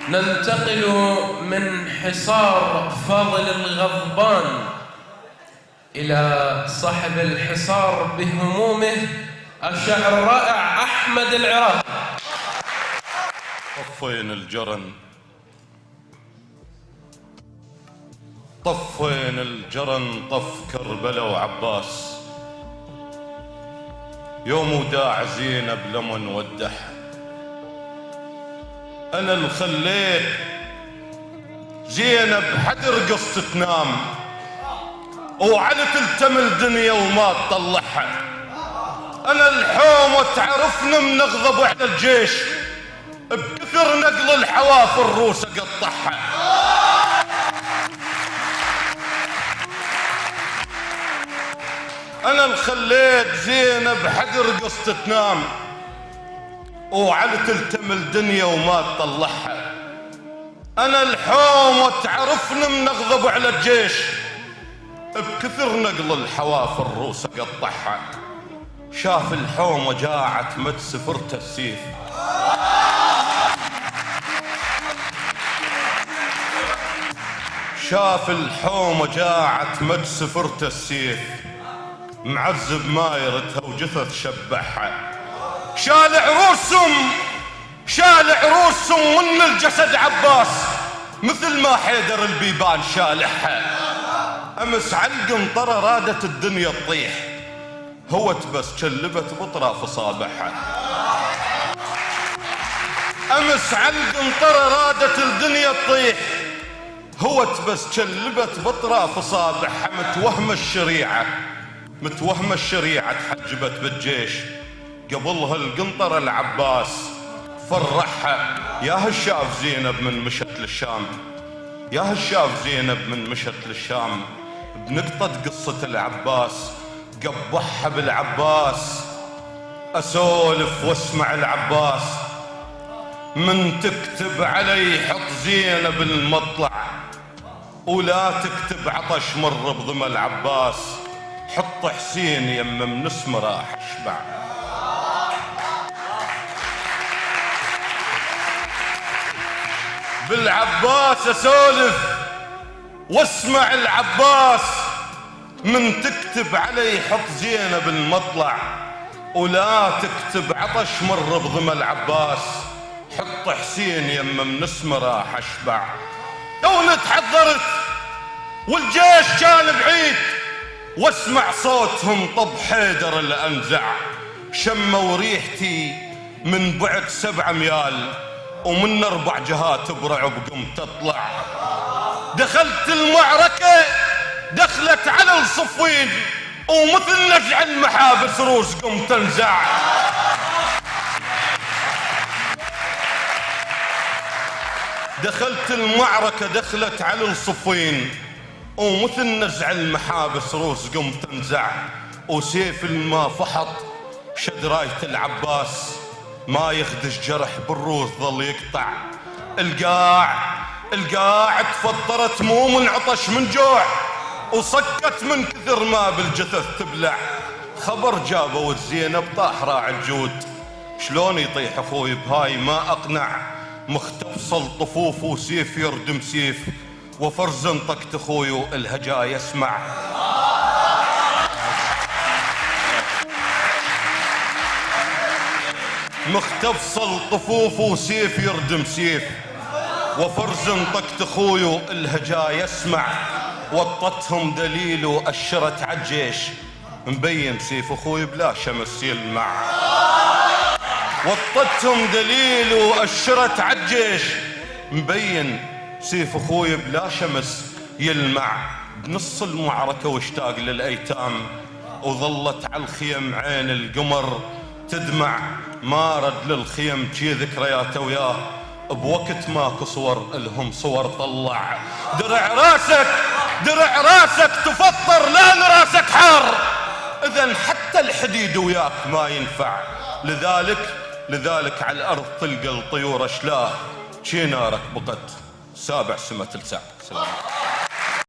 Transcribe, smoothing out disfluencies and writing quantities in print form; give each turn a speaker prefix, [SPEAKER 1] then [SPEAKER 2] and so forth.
[SPEAKER 1] ننتقل من حصار فاضل الغضبان إلى صاحب الحصار بهمومه، الشاعر الرائع أحمد العراقي.
[SPEAKER 2] طفين الجرن، طفين الجرن، طف كربلاء وعباس، يوم وداع زينب لمن ودح. أنا اللي خليت زينب حدر قصة تنام، وعلى تلتمل دنيا وما تطلعها. أنا الحومة تعرفني من أغضب على الجيش، بكثر نقل الحوافر روس أقطعها. أنا اللي خليت زينب حدر قصة تنام، وعلى تلتمل دنيا وما تطلعها. أنا الحومة تعرفني من أغضب على الجيش، بكثر نقل الحوافر روس أقطعها. شاف الحومة جاعت مد سفرت السيف، شاف الحومة جاعت مد سفرت السيف، معذب ما يردها وجثث شبعها. شال عروسهم، شال عروسهم من الجسد عباس، مثل ما حيدر البيبان شالحها. أمس على القنطرة رادت الدنيا تطيح، هوت بس كلبت بطراف أصابعها. أمس على القنطرة رادت الدنيا تطيح، هوت بس كلبت بطراف أصابعها. متوهمة الشريعة، متوهمة الشريعة تحجبت بالجيش، قبلها القنطرة العباس فرحها. يا هالشاف زينب من مشت للشام، يا هالشاف زينب من مشت للشام، بنقطة قصة العباس قبحها بالعباس. أسولف واسمع العباس، من تكتب علي حط زينب المطلع، ولا تكتب عطش مر بضم العباس. حط حسين يم من اسمه راح اشبع. بالعباس اسولف واسمع العباس، من تكتب علي حط زينب المطلع، ولا تكتب عطش مر بضم العباس. حط حسين يم من اسمه راح اشبع. دولة تحضرت والجيش كان بعيد، واسمع صوتهم طب حيدر الأنزع. شموا ريحتي من بعد 7 أميال، ومن 4 جهات برعب قمت اطلع. دخلت المعركة دخلت على الصفين، ومثل نزع المحابس روس قمت انزع. دخلت المعركة دخلت على الصفين، ومثل نزع المحابس روس قمت انزع. وسيف الما فحط شد راية العباس، ما يخدش جرح بالروس ظل يقطع. القاع تفطرت مو من عطش من جوع، وصكت من كثر ما بالجثث تبلع. خبر جابوا الزينب طاح راعي الجود، شلون يطيح اخوي بهاي ما اقنع. مختفصل طفوف وسيف يردم سيف، وفرز انطقت اخوي الهجا يسمع. مختفصل طفوف وسيف يردم سيف، وفرز انطقت اخوي الهجا يسمع. وطتهم دليل واشرت عالجيش، مبين سيف اخوي بلا شمس يلمع. وطتهم دليل واشرت عالجيش، مبين سيف اخوي بلا شمس يلمع. بنص المعركة واشتاق للايتام، وظلت على الخيم عين القمر تدمع. ما رد للخيم جي ذكرياته وياه، بوقت ماكو صور الهم صور طلع. درع راسك درع راسك تفطر لان راسك حار، اذا حتى الحديد وياك ما ينفع. لذلك على الارض تلقى الطيور اشلاه، شي نارك بقت 7 سما تلسع. سلام.